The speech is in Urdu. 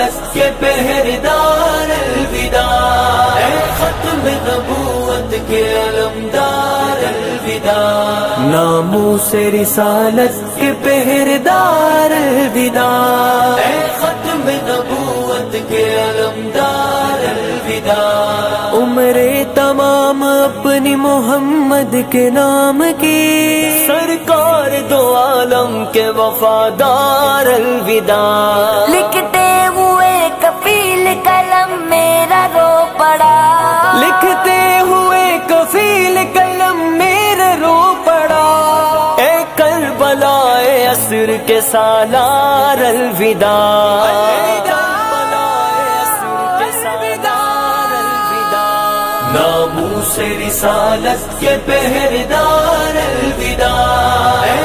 رسالت کے پہرےدار الوداع، اے ختم نبوت کے علمدار الوداع، ناموس رسالت کے پہرےدار الوداع، اے ختم نبوت کے علمدار الوداع، عمریں تمام اپنی محمد کے نام کی، سرکار دو عالم کے وفادار الوداع، لکھتے ہوئے کفیل قلم میرا رو پڑا، لکھتے ہوئے کفیل قلم میرا رو پڑا، اے کربلا اے عصر کے سالار الوداع، ناموس رسالت کے پہرےدار الوداع، اے